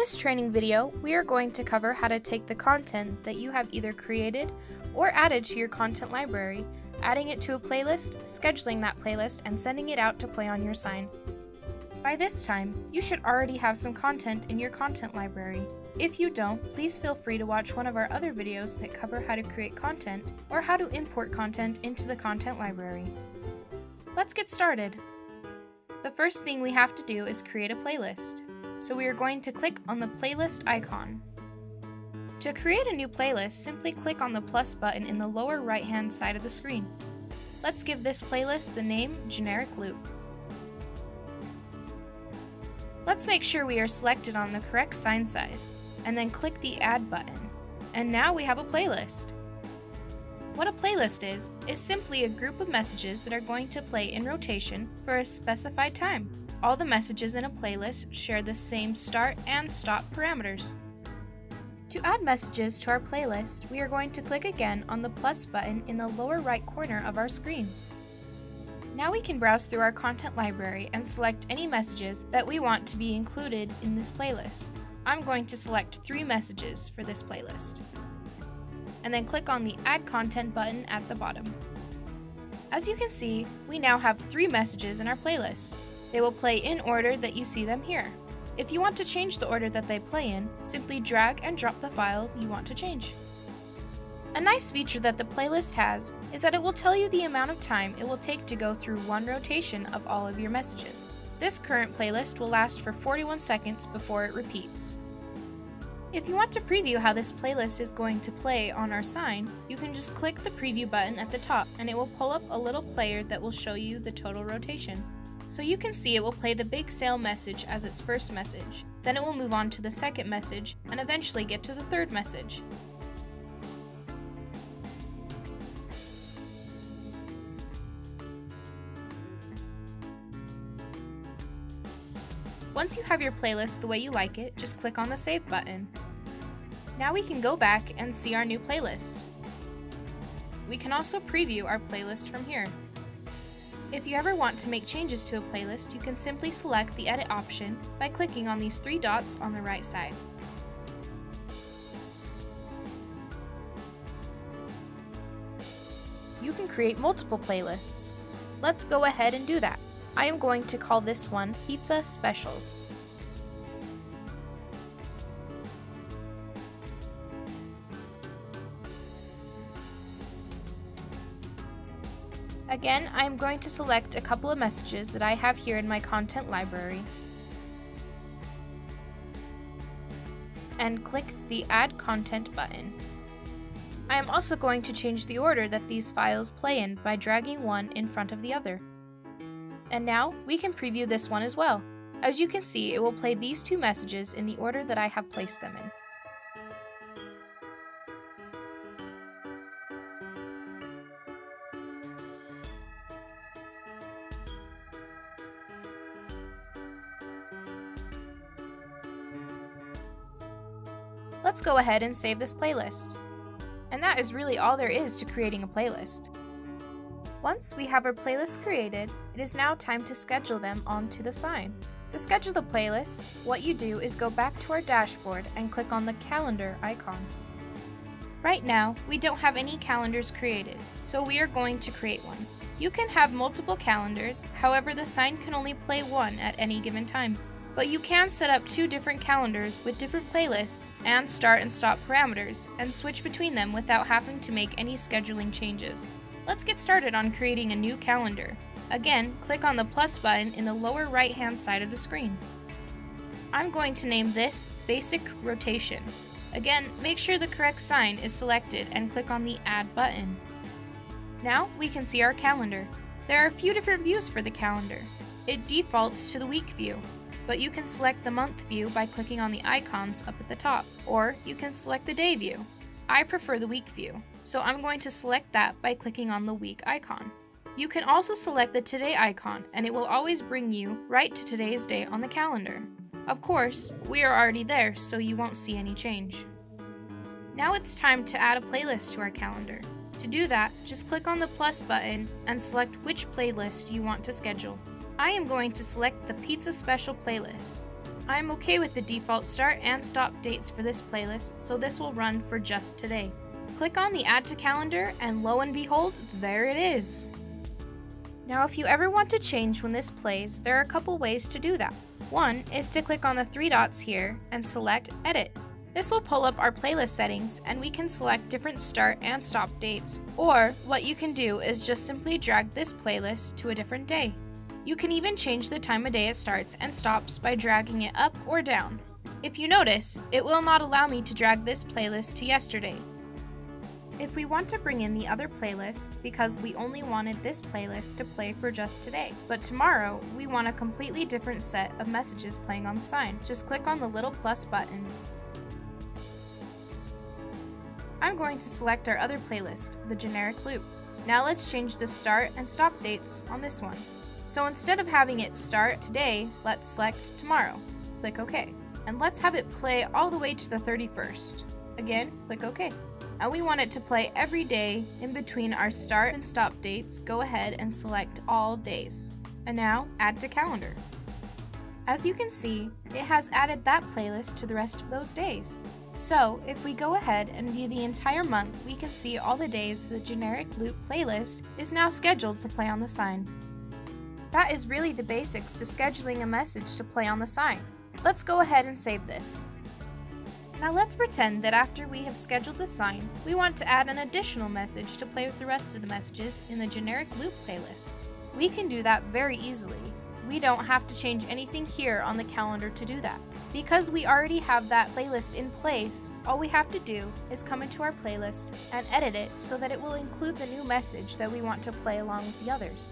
this training video, we are going to cover how to take the content that you have either created or added to your content library, adding it to a playlist, scheduling that playlist, and sending it out to play on your sign. By this time, you should already have some content in your content library. If you don't, please feel free to watch one of our other videos that cover how to create content or how to import content into the content library. Let's get started. The first thing we have to do is create a playlist. So we are going to click on the playlist icon. To create a new playlist, simply click on the plus button in the lower right-hand side of the screen. Let's give this playlist the name Generic Loop. Let's make sure we are selected on the correct sign size, and then click the Add button. And now we have a playlist. What a playlist is simply a group of messages that are going to play in rotation for a specified time. All the messages in a playlist share the same start and stop parameters. To add messages to our playlist, we are going to click again on the plus button in the lower right corner of our screen. Now we can browse through our content library and select any messages that we want to be included in this playlist. I'm going to select 3 messages for this playlist, and then click on the Add Content button at the bottom. As you can see, we now have 3 messages in our playlist. They will play in order that you see them here. If you want to change the order that they play in, simply drag and drop the file you want to change. A nice feature that the playlist has is that it will tell you the amount of time it will take to go through one rotation of all of your messages. This current playlist will last for 41 seconds before it repeats. If you want to preview how this playlist is going to play on our sign, you can just click the preview button at the top and it will pull up a little player that will show you the total rotation. So you can see it will play the big sale message as its first message, then it will move on to the second message and eventually get to the third message. Once you have your playlist the way you like it, just click on the Save button. Now we can go back and see our new playlist. We can also preview our playlist from here. If you ever want to make changes to a playlist, you can simply select the Edit option by clicking on these 3 dots on the right side. You can create multiple playlists. Let's go ahead and do that. I am going to call this one Pizza Specials. Again, I am going to select a couple of messages that I have here in my content library and click the Add Content button. I am also going to change the order that these files play in by dragging one in front of the other. And now we can preview this one as well. As you can see, it will play these 2 messages in the order that I have placed them in. Let's go ahead and save this playlist. And that is really all there is to creating a playlist. Once we have our playlist created, it is now time to schedule them onto the sign. To schedule the playlists, what you do is go back to our dashboard and click on the calendar icon. Right now, we don't have any calendars created, so we are going to create one. You can have multiple calendars, however the sign can only play one at any given time. But you can set up 2 different calendars with different playlists and start and stop parameters and switch between them without having to make any scheduling changes. Let's get started on creating a new calendar. Again, click on the plus button in the lower right-hand side of the screen. I'm going to name this Basic Rotation. Again, make sure the correct sign is selected and click on the Add button. Now we can see our calendar. There are a few different views for the calendar. It defaults to the week view, but you can select the month view by clicking on the icons up at the top, or you can select the day view. I prefer the week view, so I'm going to select that by clicking on the week icon. You can also select the today icon, and it will always bring you right to today's date on the calendar. Of course, we are already there, so you won't see any change. Now it's time to add a playlist to our calendar. To do that, just click on the plus button and select which playlist you want to schedule. I am going to select the Pizza Special playlist. I'm okay with the default start and stop dates for this playlist, so this will run for just today. Click on the Add to Calendar and lo and behold, there it is! Now if you ever want to change when this plays, there are a couple ways to do that. One is to click on the three dots here and select Edit. This will pull up our playlist settings and we can select different start and stop dates, or what you can do is just simply drag this playlist to a different day. You can even change the time of day it starts and stops by dragging it up or down. If you notice, it will not allow me to drag this playlist to yesterday. If we want to bring in the other playlist, because we only wanted this playlist to play for just today, but tomorrow we want a completely different set of messages playing on the sign, just click on the little plus button. I'm going to select our other playlist, the generic loop. Now let's change the start and stop dates on this one. So instead of having it start today, let's select tomorrow. Click OK. And let's have it play all the way to the 31st. Again, click OK. And we want it to play every day in between our start and stop dates. Go ahead and select all days. And now, add to calendar. As you can see, it has added that playlist to the rest of those days. So, if we go ahead and view the entire month, we can see all the days the generic loop playlist is now scheduled to play on the sign. That is really the basics to scheduling a message to play on the sign. Let's go ahead and save this. Now let's pretend that after we have scheduled the sign, we want to add an additional message to play with the rest of the messages in the generic loop playlist. We can do that very easily. We don't have to change anything here on the calendar to do that. Because we already have that playlist in place, all we have to do is come into our playlist and edit it so that it will include the new message that we want to play along with the others.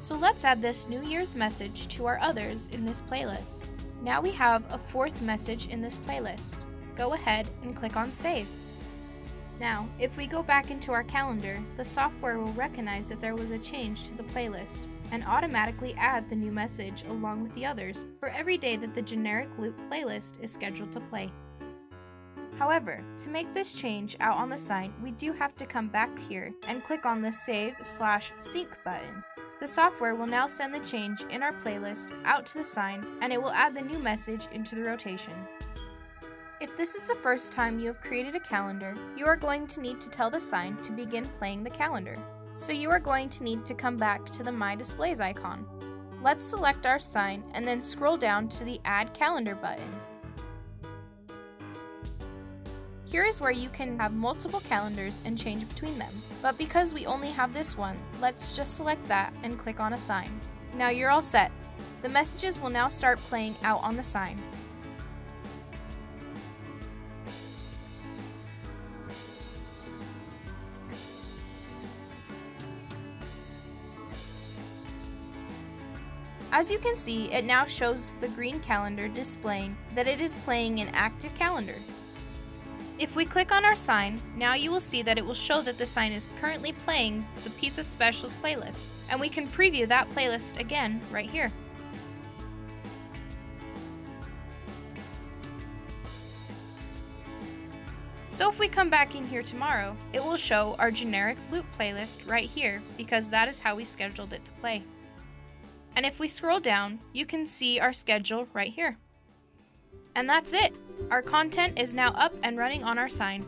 So let's add this New Year's message to our others in this playlist. Now we have a fourth message in this playlist. Go ahead and click on Save. Now, if we go back into our calendar, the software will recognize that there was a change to the playlist and automatically add the new message along with the others for every day that the generic loop playlist is scheduled to play. However, to make this change out on the sign, we do have to come back here and click on the Save/Sync button. The software will now send the change in our playlist out to the sign and it will add the new message into the rotation. If this is the first time you have created a calendar, you are going to need to tell the sign to begin playing the calendar. So you are going to need to come back to the My Displays icon. Let's select our sign and then scroll down to the Add Calendar button. Here is where you can have multiple calendars and change between them. But because we only have this one, let's just select that and click on Assign. Now you're all set. The messages will now start playing out on the sign. As you can see, it now shows the green calendar displaying that it is playing an active calendar. If we click on our sign, now you will see that it will show that the sign is currently playing the Pizza Specials playlist, and we can preview that playlist again right here. So if we come back in here tomorrow, it will show our generic loop playlist right here because that is how we scheduled it to play. And if we scroll down, you can see our schedule right here. And that's it! Our content is now up and running on our sign.